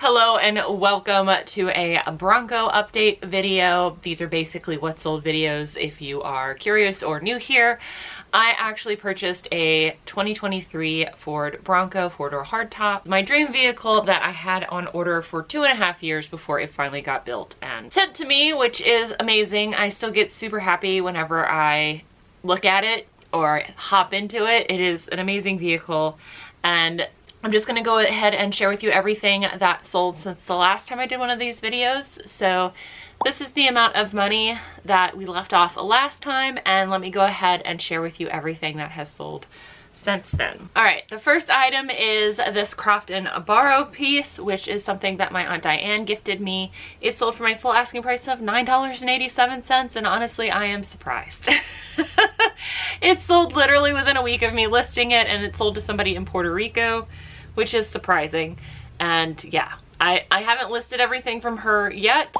Hello and welcome to a Bronco update video. These are basically what sold videos if you are curious or new here. I actually purchased a 2023 Ford Bronco 4-door hardtop, my dream vehicle that I had on order for 2.5 years before it finally got built and sent to me, which is amazing. I still get super happy whenever I look at it or hop into it. It is an amazing vehicle, and I'm just gonna go ahead and share with you everything that sold since the last time I did one of these videos. So this is the amount of money that we left off last time, and let me go ahead and share with you everything that has sold since then. All right, the first item is this Croft and Borrow piece, which is something that my Aunt Diane gifted me. It sold for my full asking price of $9.87, and honestly, I am surprised. It sold literally within a week of me listing it, and it sold to somebody in Puerto Rico, which is surprising. And yeah, I haven't listed everything from her yet,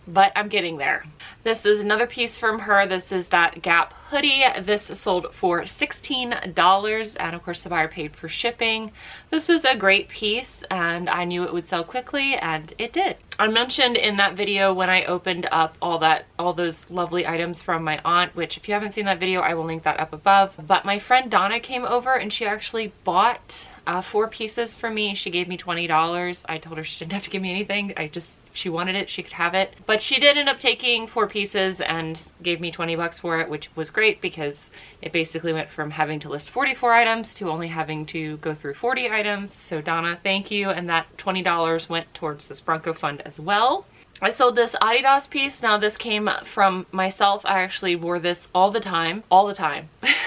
but I'm getting there. This is another piece from her. This is that Gap hoodie. This sold for $16, and of course the buyer paid for shipping. This was a great piece, and I knew it would sell quickly, and it did. I mentioned in that video when I opened up all those lovely items from my aunt, which if you haven't seen that video, I will link that up above. But my friend Donna came over and she actually bought 4 pieces from me. She gave me $20. I told her she didn't have to give me anything. If she wanted it, she could have it. But she did end up taking 4 pieces and gave me 20 bucks for it, which was great because it basically went from having to list 44 items to only having to go through 40 items. So Donna, thank you. And that $20 went towards this Bronco fund as well. I sold this Adidas piece. Now this came from myself. I actually wore this all the time,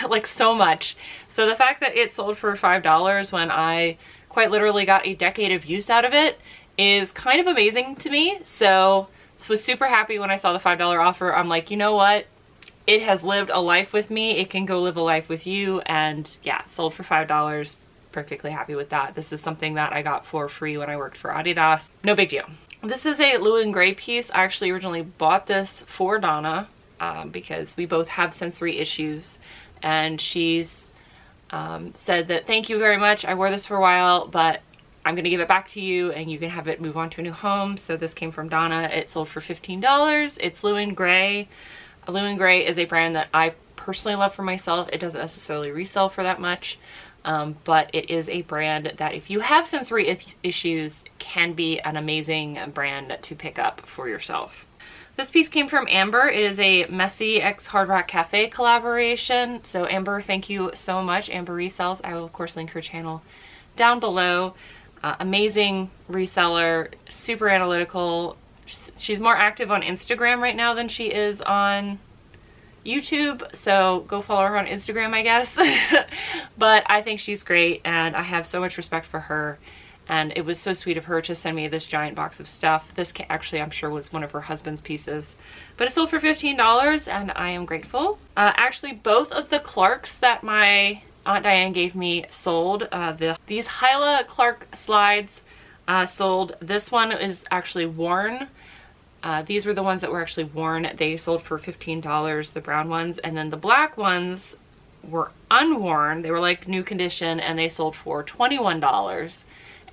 like so much. So the fact that it sold for $5 when I quite literally got a decade of use out of it is kind of amazing to me. So I was super happy when I saw the $5 offer. I'm like, you know what? It has lived a life with me. It can go live a life with you. And yeah, sold for $5. Perfectly happy with that. This is something that I got for free when I worked for Adidas. No big deal. This is a Lou and Gray piece. I actually originally bought this for Donna because we both have sensory issues, and she's said that thank you very much. I wore this for a while, but I'm gonna give it back to you and you can have it move on to a new home. So this came from Donna. It sold for $15. It's Lou and Gray. Lou and Gray is a brand that I personally love for myself. It doesn't necessarily resell for that much. But it is a brand that if you have sensory issues can be an amazing brand to pick up for yourself. This piece came from Amber. It is a Messy x Hard Rock Cafe collaboration. So Amber, thank you so much. Amber Resells. I will of course link her channel down below. Amazing reseller, super analytical. She's more active on Instagram right now than she is on YouTube, so go follow her on Instagram, I guess. But I think she's great, and I have so much respect for her, and it was so sweet of her to send me this giant box of stuff. This actually, I'm sure, was one of her husband's pieces, but it sold for $15, and I am grateful. Actually, both of the Clarks that my Aunt Diane gave me sold. These Hyla Clark slides sold. This one is actually worn. These were the ones that were actually worn. They sold for $15, the brown ones, and then the black ones were unworn. They were like new condition, and they sold for $21,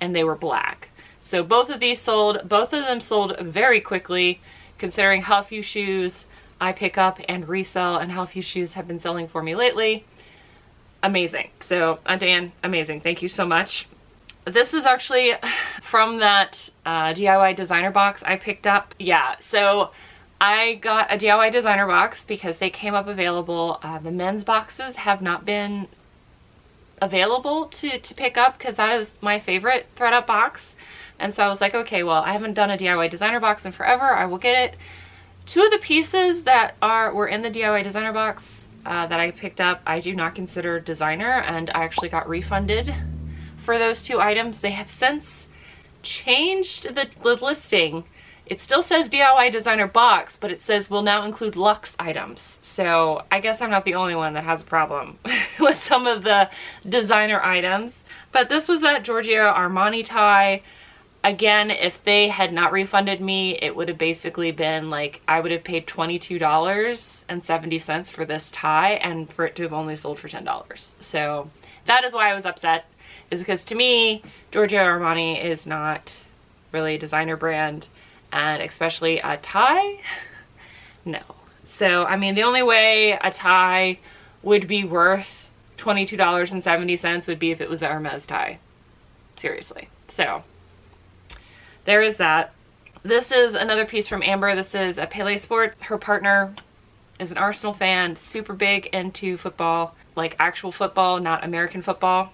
and they were black. So both of these sold. Both of them sold very quickly, considering how few shoes I pick up and resell and how few shoes have been selling for me lately. Amazing. So Aunt Diane, amazing. Thank you so much. This is actually from that DIY designer box I picked up. Yeah, so I got a DIY designer box because they came up available. The men's boxes have not been available to pick up because that is my favorite thread-up box. And so I was like, okay, well, I haven't done a DIY designer box in forever. I will get it. 2 of the pieces that were in the DIY designer box that I picked up, I do not consider designer, and I actually got refunded for those 2 items. They have since changed the listing. It still says DIY designer box, but it says will now include luxe items. So I guess I'm not the only one that has a problem with some of the designer items. But this was that Giorgio Armani tie. Again, if they had not refunded me, it would have basically been like, I would have paid $22.70 for this tie, and for it to have only sold for $10. So that is why I was upset, is because to me, Giorgio Armani is not really designer brand, and especially a tie, no. So, I mean, the only way a tie would be worth $22.70 would be if it was a Hermes tie. Seriously. So, there is that. This is another piece from Amber. This is a Pele Sport. Her partner is an Arsenal fan, super big into football, like actual football, not American football.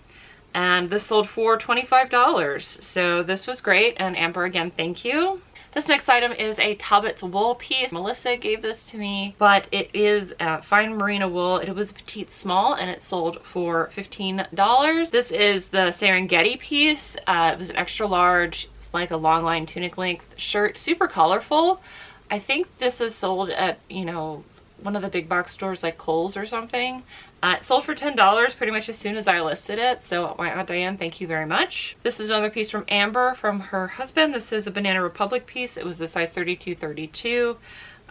And this sold for $25. So this was great. And Amber, again, thank you. This next item is a Talbot's wool piece. Melissa gave this to me, but it is fine merino wool. It was petite small and it sold for $15. This is the Serengeti piece. It was an extra large, it's like a long line tunic length shirt, super colorful. I think this is sold at, you know, one of the big box stores like Kohl's or something. It sold for $10 pretty much as soon as I listed it. So my Aunt Diane, thank you very much. This is another piece from Amber from her husband. This is a Banana Republic piece. It was a size 32-32.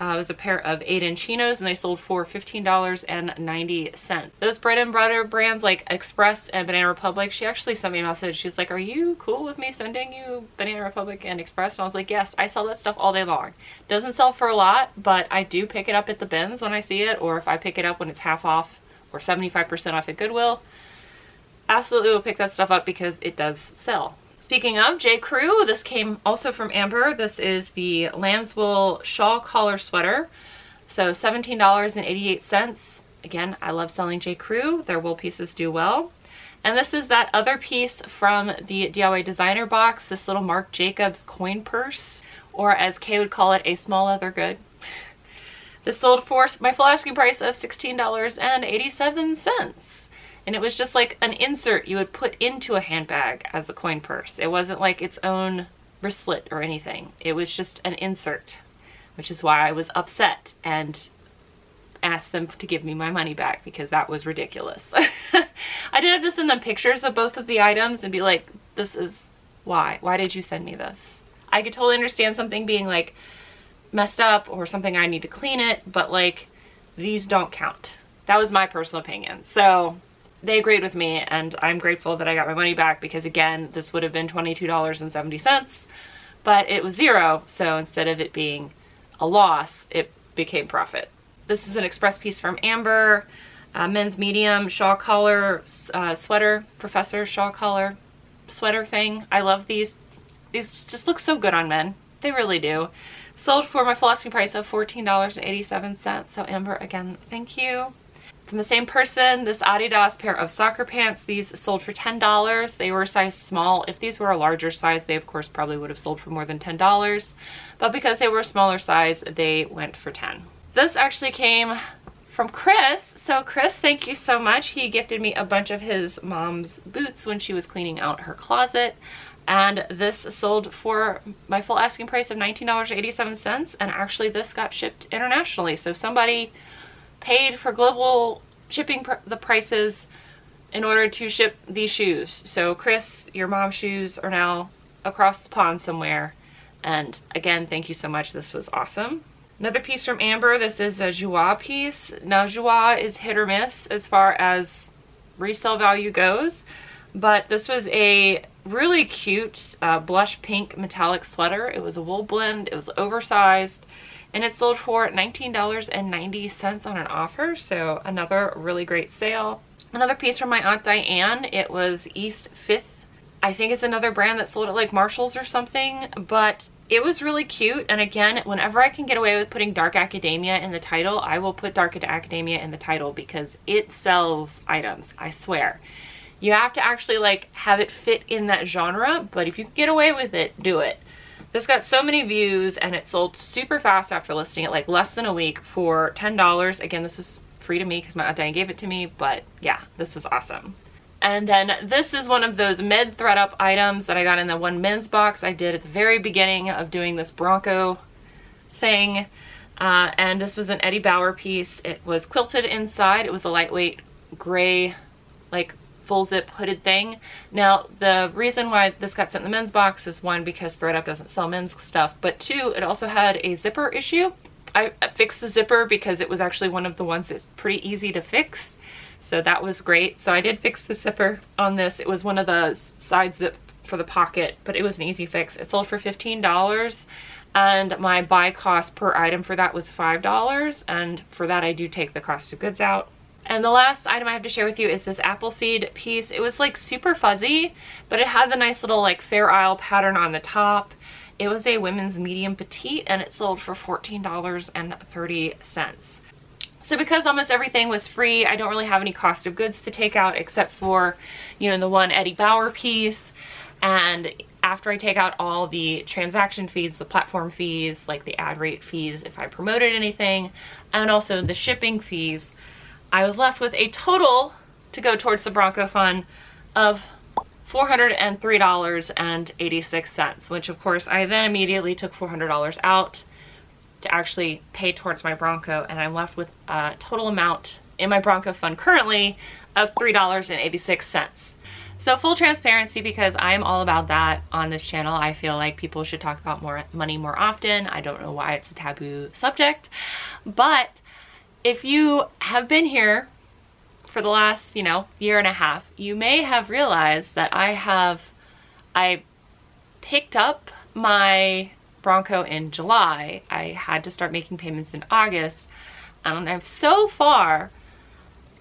It was a pair of 8-inch chinos and they sold for $15.90. Those bread and butter brands like Express and Banana Republic, she actually sent me a message. She was like, are you cool with me sending you Banana Republic and Express? And I was like, yes, I sell that stuff all day long. Doesn't sell for a lot, but I do pick it up at the bins when I see it, or if I pick it up when it's half off or 75% off at Goodwill. Absolutely will pick that stuff up because it does sell. Speaking of J. Crew, this came also from Amber. This is the lamb's wool shawl collar sweater. So $17.88. Again, I love selling J. Crew. Their wool pieces do well. And this is that other piece from the DIY designer box, this little Marc Jacobs coin purse, or as Kay would call it, a small leather good. This sold for my full asking price of $16.87. And it was just like an insert you would put into a handbag as a coin purse. It wasn't like its own wristlet or anything. It was just an insert, which is why I was upset and asked them to give me my money back because that was ridiculous. I did have to send them pictures of both of the items and be like, this is why. Why did you send me this? I could totally understand something being like messed up or something I need to clean it, but like these don't count. That was my personal opinion. So they agreed with me and I'm grateful that I got my money back because again, this would have been $22.70, but it was zero. So instead of it being a loss, it became profit. This is an Express piece from Amber, men's medium shawl collar sweater, professor shawl collar sweater thing. I love these. These just look so good on men. They really do. Sold for my full asking price of $14.87. So Amber, again, thank you. From the same person, this Adidas pair of soccer pants. These sold for $10. They were a size small. If these were a larger size, they of course probably would have sold for more than $10. But because they were a smaller size, they went for $10. This actually came from Chris. So Chris, thank you so much. He gifted me a bunch of his mom's boots when she was cleaning out her closet. And this sold for my full asking price of $19.87. And actually this got shipped internationally. So somebody paid for global shipping the prices in order to ship these shoes. So Chris, your mom's shoes are now across the pond somewhere. And again, thank you so much. This was awesome. Another piece from Amber. This is a Joie piece. Now Joie is hit or miss as far as resale value goes. But this was a really cute blush pink metallic sweater. It was a wool blend. It was oversized. And it sold for $19.90 on an offer, so another really great sale. Another piece from my Aunt Diane, it was East 5th. I think it's another brand that sold at like Marshall's or something, but it was really cute. And again, whenever I can get away with putting Dark Academia in the title, I will put Dark Academia in the title because it sells items, I swear. You have to actually like have it fit in that genre, but if you can get away with it, do it. This got so many views and it sold super fast after listing it, like less than a week for $10. Again, this was free to me because my Aunt Diane gave it to me, but yeah, this was awesome. And then this is one of those mid thread up items that I got in the one men's box I did at the very beginning of doing this Bronco thing. And this was an Eddie Bauer piece. It was quilted inside. It was a lightweight gray, like full zip hooded thing. Now the reason why this got sent in the men's box is one, because ThredUp doesn't sell men's stuff, but two, it also had a zipper issue. I fixed the zipper because it was actually one of the ones that's pretty easy to fix, so that was great. So I did fix the zipper on this. It was one of the side zip for the pocket, but it was an easy fix. It sold for $15 and my buy cost per item for that was $5, and for that I do take the cost of goods out. And the last item I have to share with you is this Appleseed piece. It was like super fuzzy, but it had the nice little like Fair Isle pattern on the top. It was a women's medium petite and it sold for $14.30. So because almost everything was free, I don't really have any cost of goods to take out except for, you know, the one Eddie Bauer piece. And after I take out all the transaction fees, the platform fees, like the ad rate fees if I promoted anything, and also the shipping fees, I was left with a total to go towards the Bronco Fund of $403.86, which of course I then immediately took $400 out to actually pay towards my Bronco, and I'm left with a total amount in my Bronco Fund currently of $3.86. So full transparency, because I'm all about that on this channel. I feel like people should talk about money more often. I don't know why it's a taboo subject, but if you have been here for the last, you know, year and a half, you may have realized that I picked up my Bronco in July. I had to start making payments in August, and I've so far,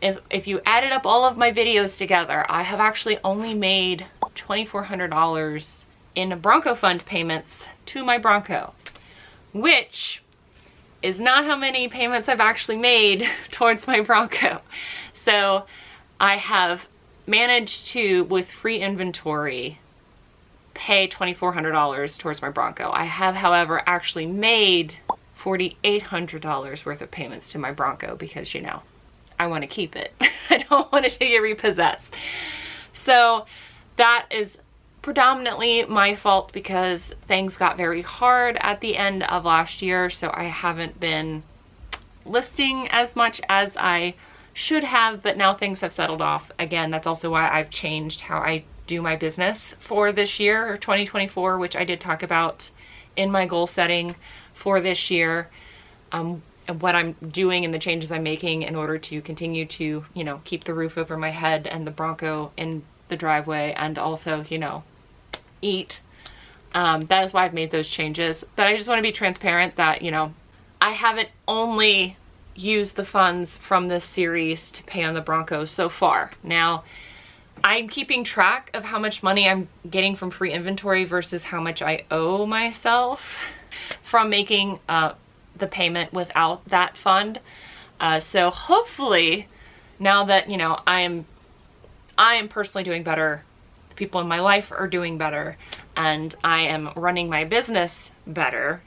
if you added up all of my videos together, I have actually only made $2,400 in Bronco Fund payments to my Bronco, which is not how many payments I've actually made towards my Bronco. So I have managed to, with free inventory, pay $2,400 towards my Bronco. I have, however, actually made $4,800 worth of payments to my Bronco because, you know, I want to keep it. I don't want it to get repossessed. So that is predominantly my fault because things got very hard at the end of last year, so I haven't been listing as much as I should have, but now things have settled off. Again, that's also why I've changed how I do my business for this year, or 2024, which I did talk about in my goal setting for this year, and what I'm doing and the changes I'm making in order to continue to, you know, keep the roof over my head and the Bronco in the driveway, and also, you know, eat. That is why I've made those changes. But I just want to be transparent that, you know, I haven't only used the funds from this series to pay on the Bronco so far. Now, I'm keeping track of how much money I'm getting from free inventory versus how much I owe myself from making the payment without that fund. So hopefully, now that, you know, I am personally doing better, the people in my life are doing better, and I am running my business better,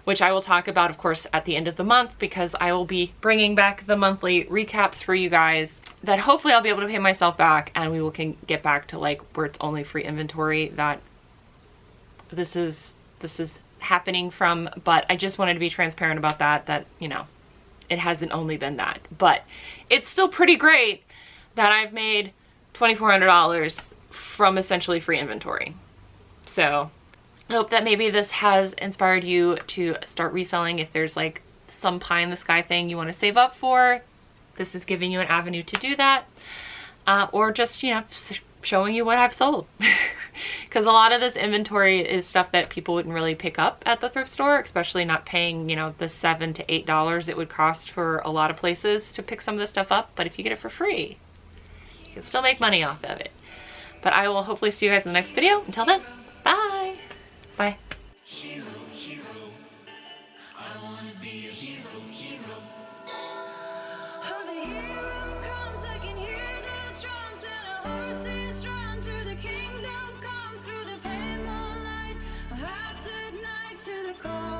which I will talk about, of course, at the end of the month, because I will be bringing back the monthly recaps for you guys, that hopefully I'll be able to pay myself back, and we can get back to like where it's only free inventory that this is happening from. But I just wanted to be transparent about that, you know, it hasn't only been that, but it's still pretty great that I've made $2,400 from essentially free inventory. So I hope that maybe this has inspired you to start reselling. If there's like some pie in the sky thing you want to save up for, this is giving you an avenue to do that. Or just, you know, showing you what I've sold. Because a lot of this inventory is stuff that people wouldn't really pick up at the thrift store, especially not paying, you know, the $7 to $8 it would cost for a lot of places to pick some of this stuff up. But if you get it for free, you can still make money off of it. But I will hopefully see you guys in the next video. Until then, bye. Bye. Hero, hero. I wanna be a hero, hero. Oh, the hero comes, I can hear the drums, and a horse is drawn to the kingdom come through the pale moonlight. A heart's ignite to the core.